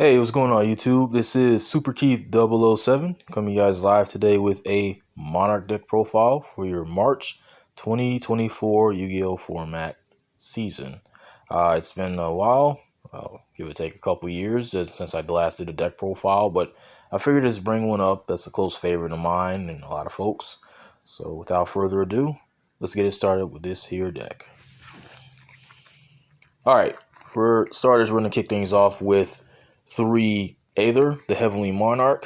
Hey, what's going on YouTube? This is Super Keith 007 coming you guys live today with a Monarch deck profile for your March 2024 Yu-Gi-Oh format season. It's been a while, give or take a couple years since I last did a deck profile, but I figured just bring one up that's a close favorite of mine and a lot of folks. So without further ado, let's get it started with this here deck. Alright, for starters, we're going to kick things off with 3 Aether, the Heavenly Monarch.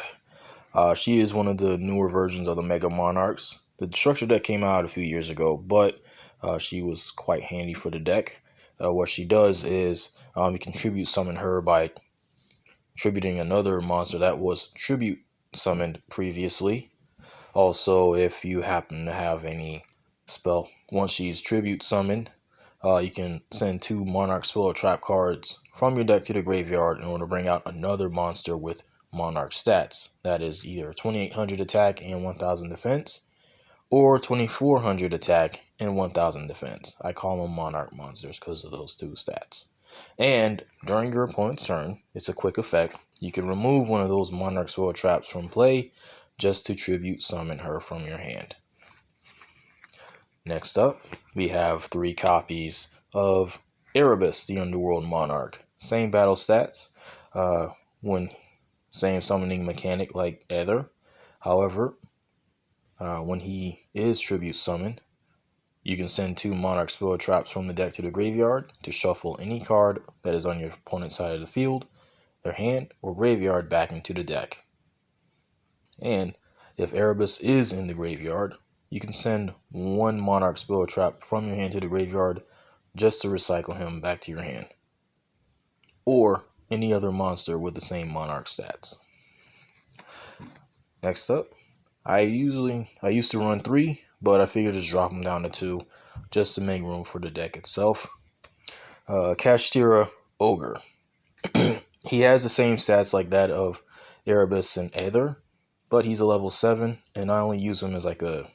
She is one of the newer versions of the Mega Monarchs. The structure deck came out a few years ago, but she was quite handy for the deck. What she does is you can tribute summon her by tributing another monster that was tribute summoned previously. Also, if you happen to have any spell, once she's tribute summoned, you can send 2 Monarch spell or trap cards from your deck to the graveyard in order to bring out another monster with Monarch stats. That is either 2800 attack and 1000 defense, or 2400 attack and 1000 defense. I call them Monarch monsters because of those 2 stats. And during your opponent's turn, it's a quick effect. You can remove one of those Monarch spell traps from play just to tribute summon her from your hand. Next up, we have 3 copies of Erebus, the Underworld Monarch. Same battle stats, same summoning mechanic like Aether. However, when he is tribute summoned, you can send 2 Monarch spell traps from the deck to the graveyard to shuffle any card that is on your opponent's side of the field, their hand, or graveyard back into the deck. And if Erebus is in the graveyard, you can send 1 Monarch spell trap from your hand to the graveyard just to recycle him back to your hand. Or any other monster with the same Monarch stats. Next up, I used to run 3, but I figured just drop them down to 2 just to make room for the deck itself. Kashtira Ogre. He has the same stats like that of Erebus and Aether, but he's a level 7, and I only use him as like an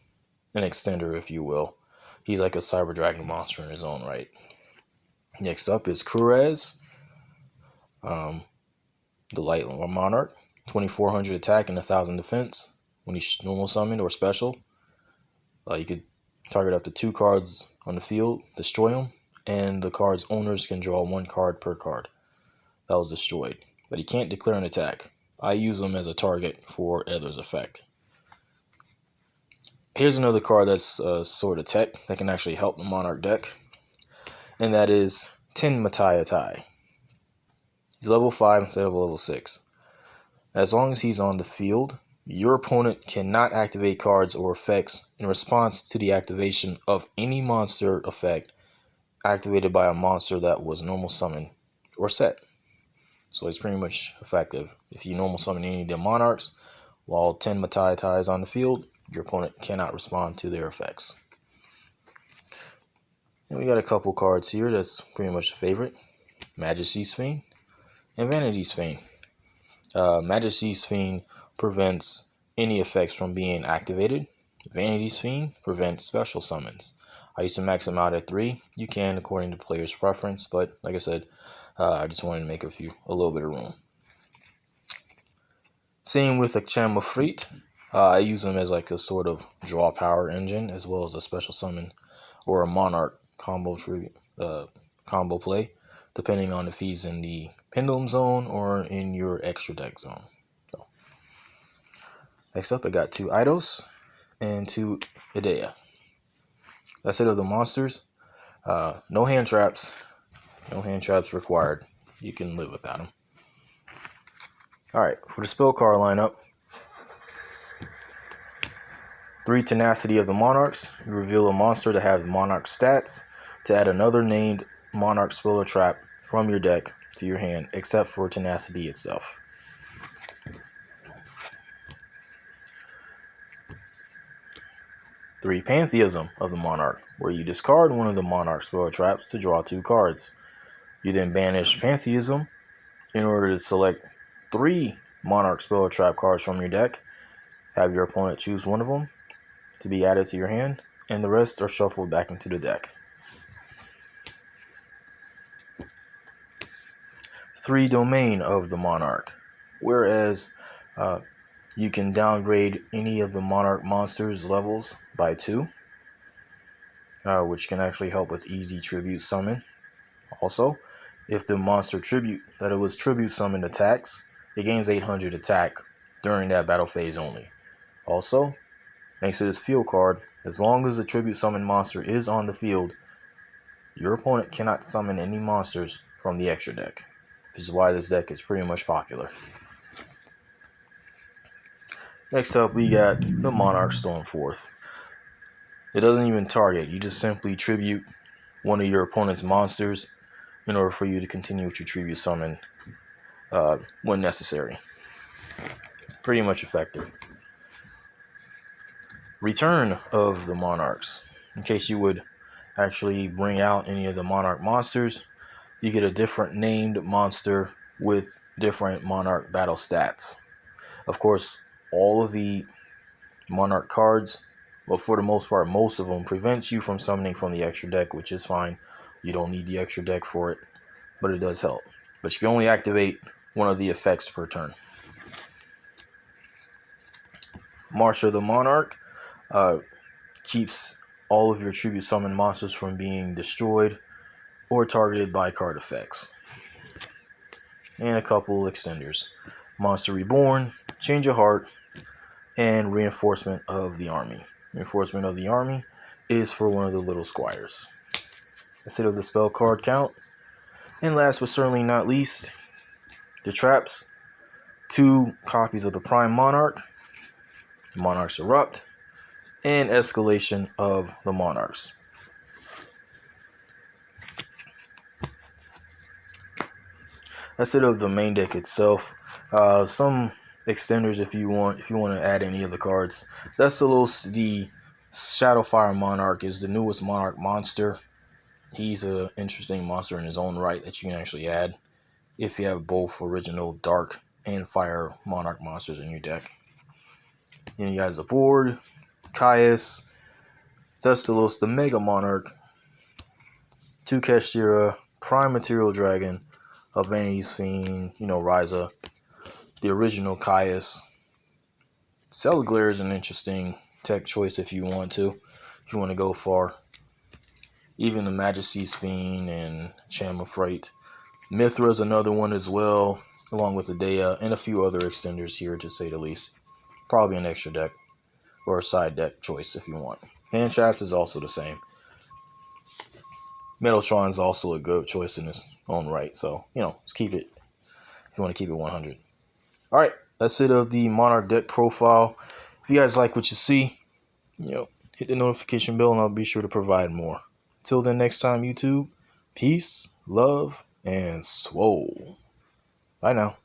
extender, if you will. He's like a Cyber Dragon monster in his own right. Next up is Kurez, the Light Monarch. 2400 attack and 1000 defense. When he's normal summoned or special, you could target up to 2 cards on the field, destroy them, and the card's owners can draw 1 card per card that was destroyed. But he can't declare an attack. I use him as a target for Aether's effect. Here's another card that's sort of tech that can actually help the Monarch deck, and that is Tin Matai Atai. He's level 5 instead of level 6. As long as he's on the field, your opponent cannot activate cards or effects in response to the activation of any monster effect activated by a monster that was normal summoned or set. So it's pretty much effective. If you normal summon any of the Monarchs while Tin Matai Atai is on the field, your opponent cannot respond to their effects. And we got a couple cards here that's pretty much a favorite. Majesty's Fiend and Vanity's Fiend. Majesty's Fiend prevents any effects from being activated. Vanity's Fiend prevents special summons. I used to max them out at 3. You can according to player's preference, but like I said, I just wanted to make a little bit of room. Same with a Chamafrit. I use them as like a sort of draw power engine as well as a special summon or a Monarch combo play, depending on if he's in the Pendulum Zone or in your extra deck zone. So, next up, I got 2 Eidos and 2 Idea. That's it of the monsters. No hand traps. No hand traps required. You can live without them. Alright, for the spell card lineup, 3 Tenacity of the Monarchs. You reveal a monster that has Monarch stats to add another named Monarch spell or trap from your deck to your hand, except for Tenacity itself. 3 Pantheism of the Monarch, where you discard one of the Monarch spell or traps to draw 2 cards. You then banish Pantheism in order to select 3 Monarch spell or trap cards from your deck. Have your opponent choose one of them to be added to your hand, and the rest are shuffled back into the deck. 3 domain of the Monarch, whereas you can downgrade any of the Monarch monsters levels by 2, which can actually help with easy tribute summon. Also, if the monster tribute that it was tribute summoned attacks, it gains 800 attack during that battle phase only. Also, thanks to this field card, as long as the tribute summon monster is on the field, your opponent cannot summon any monsters from the extra deck. This is why this deck is pretty much popular. Next up, we got the Monarch Stormforth. It doesn't even target, you just simply tribute one of your opponent's monsters in order for you to continue with your tribute summon when necessary. Pretty much effective. Return of the Monarchs. In case you would actually bring out any of the Monarch monsters, you get a different named monster with different Monarch battle stats. Of course, all of the Monarch cards, well, for the most part, most of them prevents you from summoning from the extra deck, which is fine. You don't need the extra deck for it, but it does help. But you can only activate one of the effects per turn. March of the Monarch keeps all of your tribute summon monsters from being destroyed or targeted by card effects. And a couple extenders. Monster Reborn, Change of Heart, and Reinforcement of the Army. Reinforcement of the Army is for one of the little squires. Instead of the spell card count. And last but certainly not least, the traps. 2 copies of the Prime Monarch, Monarchs Erupt, and Escalation of the Monarchs. That's it of the main deck itself. Some extenders if you want to add any of the cards. The Shadowfire Monarch is the newest Monarch monster. He's an interesting monster in his own right that you can actually add if you have both original Dark and Fire Monarch monsters in your deck. Then you guys the board, Caius, Thestalos, the Mega Monarch, 2 Kashira, Prime Material Dragon, a Vanity's Fiend, Ryza, the original Caius. Celglair is an interesting tech choice if you want to go far. Even the Majesty's Fiend and Chamafrite. Mithra is another one as well, along with the Dea and a few other extenders here, to say the least. Probably an extra deck or a side deck choice if you want. Hand Traps is also the same. Metaltron is also a good choice in its own right, so let's keep it if you want to keep it 100. All right, that's it of the Monarch deck profile. If you guys like what you see, hit the notification bell and I'll be sure to provide more. Till then, next time, YouTube, peace, love, and swole. Bye now.